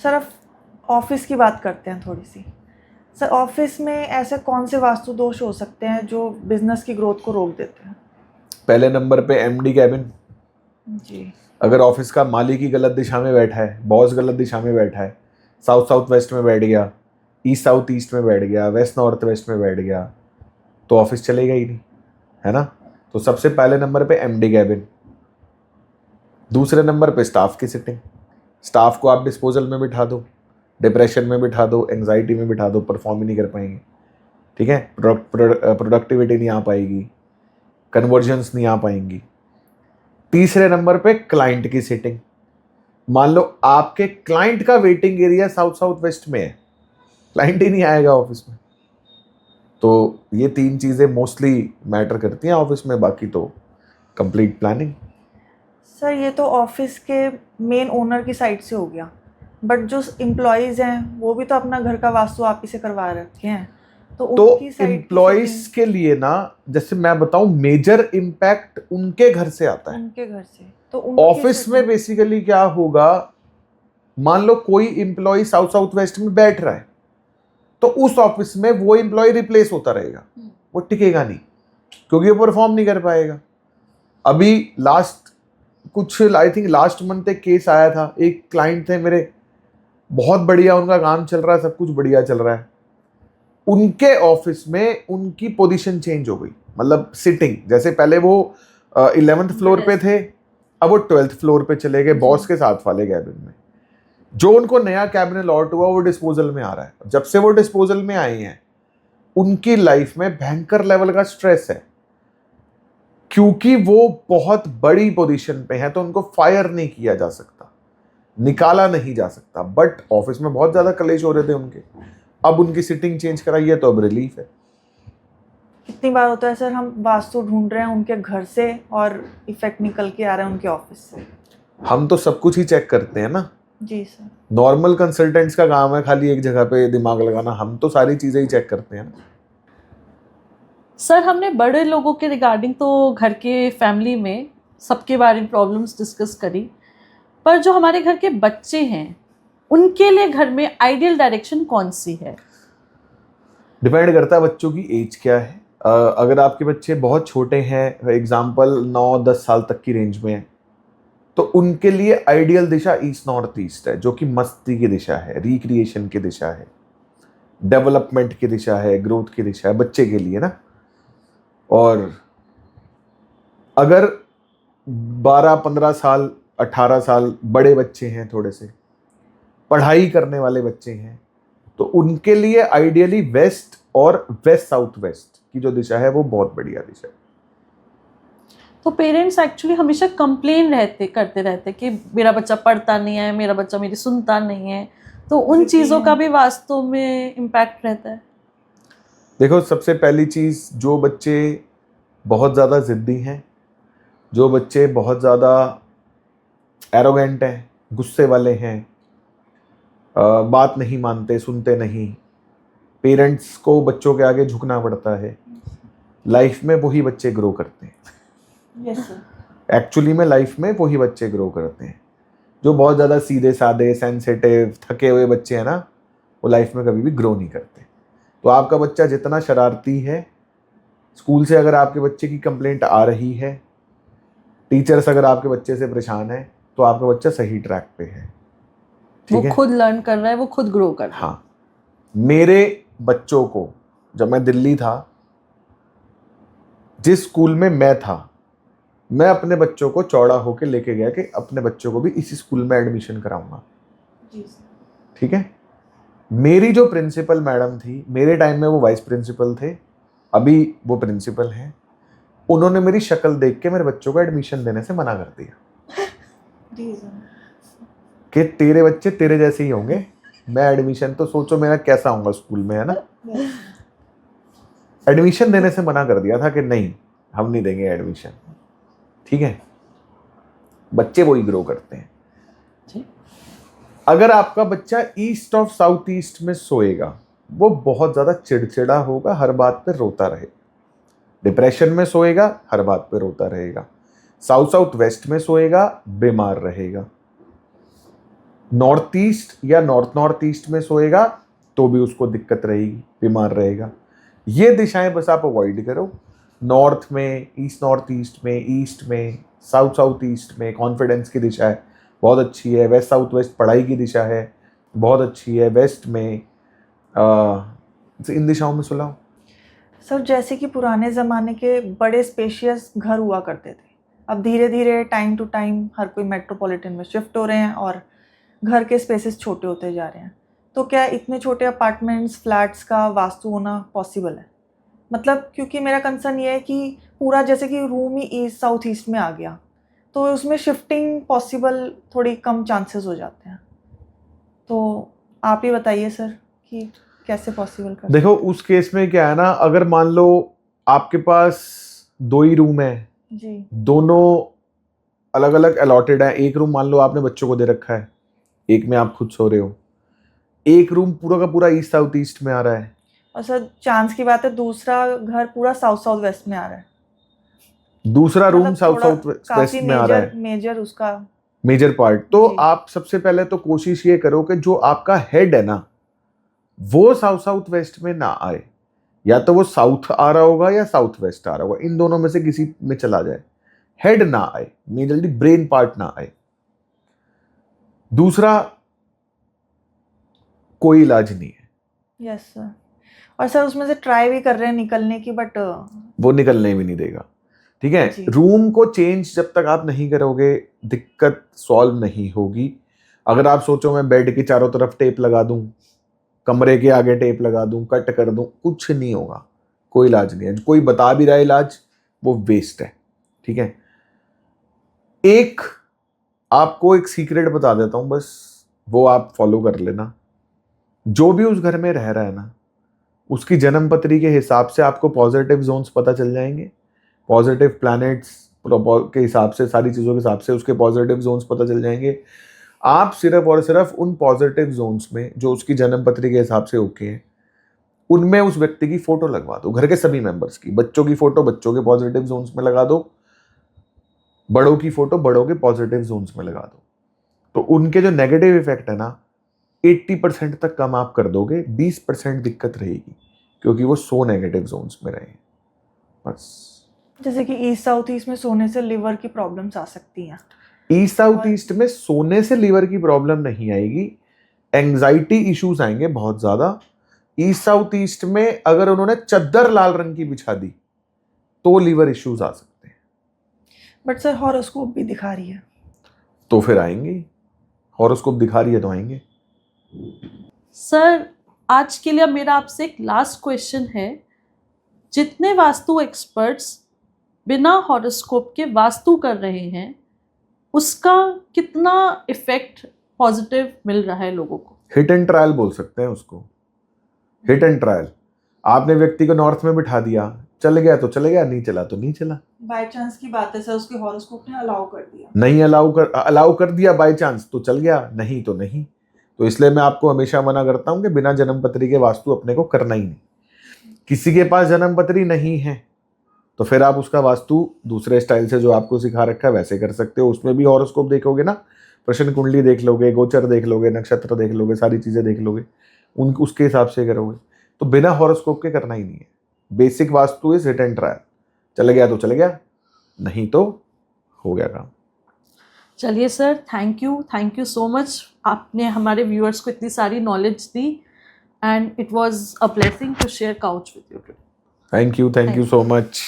Sir अब office की बात करते हैं थोड़ी सी। सर ऑफिस में ऐसे कौन से वास्तु दोष हो सकते हैं जो बिजनेस की ग्रोथ को रोक देते हैं? पहले नंबर पे एमडी कैबिन। जी। अगर ऑफिस का मालिक ही गलत दिशा में बैठा है, बॉस गलत दिशा में बैठा है, साउथ साउथ वेस्ट में बैठ गया, ईस्ट साउथ ईस्ट में बैठ गया, वेस्ट नॉर्थ वेस्ट में बैठ गया, तो ऑफिस चलेगा ही नहीं, है ना। तो सबसे पहले नंबर पे एमडी कैबिन। दूसरे नंबर पे स्टाफ की सिटिंग। स्टाफ को आप डिस्पोजल में बिठा दो, डिप्रेशन में बिठा दो, एंग्जाइटी में बिठा दो, परफॉर्म ही नहीं कर पाएंगे, ठीक है। प्रोडक्टिविटी नहीं आ पाएगी, कन्वर्जन्स नहीं आ पाएंगी। तीसरे नंबर पे क्लाइंट की सेटिंग। मान लो आपके क्लाइंट का waiting area south south west में है, क्लाइंट ही नहीं आएगा ऑफिस में। तो ये 3 चीजें मोस्टली मैटर करती हैं ऑफिस में, बाकी तो कंप्लीट प्लानिंग। सर ये तो ऑफिस के मेन ओनर की साइड से हो गया, बट जो एम्प्लॉयज़ हैं वो भी तो अपना घर का वास्तु आप ही से करवा रखे हैं, तो उनकी साइड एम्प्लॉयज के लिए ना, जैसे मैं बताऊं, मेजर इम्पैक्ट उनके घर से आता है, उनके घर से। तो ऑफिस में बेसिकली क्या होगा, मान लो कोई एम्प्लॉय साउथ साउथ वेस्ट में बैठ रहा है, तो उस ऑफिस में वो एम्प्लॉय रिप्लेस होता रहेगा, वो टिकेगा नहीं, क्योंकि वो परफॉर्म नहीं कर पाएगा। अभी आई थिंक लास्ट मंथ एक केस आया था, एक क्लाइंट थे मेरे, बहुत बढ़िया उनका काम चल रहा है, सब कुछ बढ़िया चल रहा है, उनके ऑफिस में उनकी पोजीशन चेंज हो गई, मतलब सिटिंग, जैसे पहले वो 11th फ्लोर पे थे, अब वो 12th फ्लोर पे चले गए बॉस के साथ वाले कैबिन में। जो उनको नया कैबिन अलॉट हुआ वो डिस्पोजल में आ रहा है। जब से वो डिस्पोजल में आए हैं, उनकी लाइफ में भयंकर लेवल का स्ट्रेस है, क्योंकि वो बहुत बड़ी पोजीशन पे है, तो उनको फायर नहीं किया जा सकता, निकाला नहीं जा सकता, बट ऑफिस में बहुत ज्यादा कलेश हो रहे थे उनके। अब उनकी सिटिंग चेंज कराई है तो अब रिलीफ है। कितनी बार होता है सर हम वास्तु ढूंढ रहे हैं उनके घर से और इफेक्ट निकल के आ रहा है उनके ऑफिस से? हम तो सब कुछ ही चेक करते हैं ना। जी सर। नॉर्मल कंसल्टेंट्स का काम है खाली एक जगह पे दिमाग लगाना, हम तो सारी चीजें ही चेक करते हैं ना। सर हमने बड़े लोगों के रिगार्डिंग तो घर के फैमिली में सबके बारे में प्रॉब्लम्स डिस्कस करी, पर जो हमारे घर के बच्चे हैं उनके लिए घर में आइडियल डायरेक्शन कौन सी है? डिपेंड करता है बच्चों की एज क्या है। अगर आपके बच्चे बहुत छोटे हैं, एग्जाम्पल 9-10 साल तक की रेंज में है, तो उनके लिए आइडियल दिशा ईस्ट नॉर्थ ईस्ट है, जो कि मस्ती की दिशा है, रिक्रिएशन की दिशा है, डेवलपमेंट की दिशा है, ग्रोथ की दिशा है बच्चे के लिए ना। और अगर 12-15 साल 18 साल बड़े बच्चे हैं, थोड़े से पढ़ाई करने वाले बच्चे हैं, तो उनके लिए आइडियली वेस्ट और वेस्ट साउथ वेस्ट की जो दिशा है वो बहुत बढ़िया दिशा है। तो पेरेंट्स एक्चुअली हमेशा कंप्लेन करते रहते कि मेरा बच्चा पढ़ता नहीं है, मेरा बच्चा मेरी सुनता नहीं है, तो उन चीज़ों का भी वास्तव में इम्पैक्ट रहता है। देखो, सबसे पहली चीज़, जो बच्चे बहुत ज़्यादा ज़िद्दी हैं, जो बच्चे बहुत ज़्यादा एरोगेंट हैं, गुस्से वाले हैं, बात नहीं मानते, सुनते नहीं, पेरेंट्स को बच्चों के आगे झुकना पड़ता है, लाइफ में वही बच्चे ग्रो करते हैं। Yes sir. एक्चुअली में लाइफ में वही बच्चे ग्रो करते हैं। जो बहुत ज़्यादा सीधे साधे, सेंसिटिव, थके हुए बच्चे हैं ना, वो लाइफ में कभी भी ग्रो नहीं करते। तो आपका बच्चा जितना शरारती है, स्कूल से अगर आपके बच्चे की कंप्लेंट आ रही है, टीचर्स अगर आपके बच्चे से परेशान है, तो आपका बच्चा सही ट्रैक पे है, ठीक है। वो खुद लर्न कर रहा है, वो खुद ग्रो कर रहा है। हाँ, मेरे बच्चों को जब मैं दिल्ली था, जिस स्कूल में मैं था, मैं अपने बच्चों को चौड़ा होके लेके गया कि अपने बच्चों को भी इसी स्कूल में एडमिशन कराऊंगा, ठीक है। मेरी जो प्रिंसिपल मैडम थी, मेरे टाइम में वो वाइस प्रिंसिपल थे, अभी वो प्रिंसिपल हैं, उन्होंने मेरी शक्ल देख के मेरे बच्चों को एडमिशन देने से मना कर दिया कि तेरे बच्चे तेरे जैसे ही होंगे, मैं एडमिशन, तो सोचो मेरा कैसा होगा स्कूल में, है ना। एडमिशन देने से मना कर दिया था कि नहीं, हम नहीं देंगे एडमिशन, ठीक है। बच्चे वही ग्रो करते हैं। अगर आपका बच्चा ईस्ट ऑफ साउथ ईस्ट में सोएगा, वो बहुत ज्यादा चिड़चिड़ा होगा, हर बात पे रोता रहेगा। डिप्रेशन में सोएगा, हर बात पे रोता रहेगा। साउथ साउथ वेस्ट में सोएगा, बीमार रहेगा। नॉर्थ ईस्ट या नॉर्थ ईस्ट में सोएगा तो भी उसको दिक्कत रहेगी, बीमार रहेगा। ये दिशाएं बस आप अवॉइड करो। नॉर्थ में, नॉर्थ ईस्ट में, साउथ ईस्ट में कॉन्फिडेंस की दिशा है, बहुत अच्छी है। वेस्ट साउथ वेस्ट पढ़ाई की दिशा है, बहुत अच्छी है। वेस्ट में इन दिशाओं में सुलाओ। सर जैसे कि पुराने ज़माने के बड़े स्पेशियस घर हुआ करते थे, अब धीरे धीरे टाइम टू टाइम हर कोई मेट्रोपॉलिटन में शिफ्ट हो रहे हैं और घर के स्पेसेस छोटे होते जा रहे हैं। तो क्या इतने छोटे अपार्टमेंट्स, फ्लैट्स का वास्तु होना पॉसिबल है? मतलब क्योंकि मेरा कंसर्न ये है कि पूरा जैसे कि रूम ही ईस्ट साउथ ईस्ट में आ गया, तो उसमें शिफ्टिंग पॉसिबल थोड़ी कम चांसेस हो जाते हैं। तो आप ही बताइए सर कि कैसे पॉसिबल कर। देखो उस केस में क्या है ना, अगर मान लो आपके पास 2 ही रूम है जी, दोनों अलग अलग अलॉटेड है। एक रूम मान लो आपने बच्चों को दे रखा है, एक में आप खुद सो रहे हो। एक रूम पूरा का पूरा ईस्ट साउथ ईस्ट में आ रहा है, और सर चांस की बात है दूसरा घर पूरा साउथ साउथ वेस्ट में आ रहा है। दूसरा रूम मतलब साउथ थोड़ा साउथ वेस्ट काफी में आ रहा है, मेजर उसका। Major part. तो जी। आप सबसे पहले तो कोशिश ये करो कि जो आपका हेड है ना वो साउथ साउथ वेस्ट में ना आए, या तो वो साउथ आ रहा होगा या साउथ वेस्ट आ रहा होगा, इन दोनों में से किसी में चला जाए। हेड ना आए, मेजरली ब्रेन पार्ट ना आए। दूसरा, कोई इलाज नहीं है, यस सर। और सर उसमें से ट्राई भी कर रहे हैं निकलने की, बट वो निकलने भी नहीं देगा। ठीक है, जी। रूम को चेंज जब तक आप नहीं करोगे दिक्कत सॉल्व नहीं होगी। अगर आप सोचो मैं बेड के चारों तरफ टेप लगा दूं, कमरे के आगे टेप लगा दूं, कट कर दूं, कुछ नहीं होगा, कोई इलाज नहीं है। कोई बता भी रहा है इलाज, वो वेस्ट है। ठीक है, एक आपको एक सीक्रेट बता देता हूं, बस वो आप फॉलो कर लेना। जो भी उस घर में रह रहा है ना, उसकी जन्म पत्री के हिसाब से आपको पॉजिटिव जोन्स पता चल जाएंगे। पॉजिटिव प्लैनेट्स के हिसाब से, सारी चीज़ों के हिसाब से उसके पॉजिटिव जोन्स पता चल जाएंगे। आप सिर्फ और सिर्फ उन पॉजिटिव जोन्स में जो उसकी जन्म पत्री के हिसाब से ओके हैं, उनमें उस व्यक्ति की फोटो लगवा दो, घर के सभी मेंबर्स की। बच्चों की फोटो बच्चों के पॉजिटिव जोन्स में लगा दो, बड़ों की फोटो बड़ों के पॉजिटिव जोन्स में लगा दो। तो उनके जो नेगेटिव इफेक्ट है ना 80% तक कम आप कर दोगे, 20% दिक्कत रहेगी क्योंकि वो 100 नेगेटिव जोन्स में रहे। बस। जैसे कि ईस्ट साउथ ईस्ट में सोने से लिवर की प्रॉब्लम्स आ सकती हैं। ईस्ट साउथ ईस्ट में सोने से लीवर की प्रॉब्लम नहीं आएगी, एंजाइटी इश्यूज आएंगे बहुत ज्यादा। ईस्ट साउथ ईस्ट में अगर उन्होंने चद्दर लाल रंग की बिछा दी तो लीवर इश्यूज आ सकते हैं। बट सर हॉरोस्कोप भी दिखा रही है। तो फिर आएंगे, हॉरोस्कोप दिखा रही है तो आएंगे। सर आज के लिए मेरा आपसे एक लास्ट क्वेश्चन है, जितने वास्तु एक्सपर्ट्स बिना हॉरोस्कोप के वास्तु कर रहे हैं उसका कितना इफेक्ट पॉजिटिव मिल रहा है लोगों को? हिट एंड ट्रायल बोल सकते हैं उसको, हिट एंड ट्रायल। आपने व्यक्ति को नॉर्थ में बिठा दिया, चल गया तो चल गया, नहीं चला तो नहीं चला। बाय चांस की बात है सर, उसके हॉरोस्कोप ने अलाउ कर दिया, नहीं अलाउ कर दिया बाय चांस तो चल गया, नहीं तो नहीं। तो इसलिए मैं आपको हमेशा मना करता हूं कि बिना जन्म पत्री के वास्तु अपने को करना ही नहीं। किसी के पास जन्म पत्री नहीं है तो फिर आप उसका वास्तु दूसरे स्टाइल से जो आपको सिखा रखा है वैसे कर सकते हो। उसमें भी हॉरोस्कोप देखोगे ना, प्रश्न कुंडली देख लोगे, गोचर देख लोगे, नक्षत्र देख लोगे, सारी चीजें देख लोगे, उसके हिसाब से करोगे। तो बिना हॉरोस्कोप के करना ही नहीं है। Basic vastu is hit and trial. चल गया तो चल गया, नहीं तो हो गया काम। चलिए sir, thank you so much. आपने हमारे व्यूअर्स को इतनी सारी नॉलेज दी and it was a blessing to share couch with you today. Thank you so much.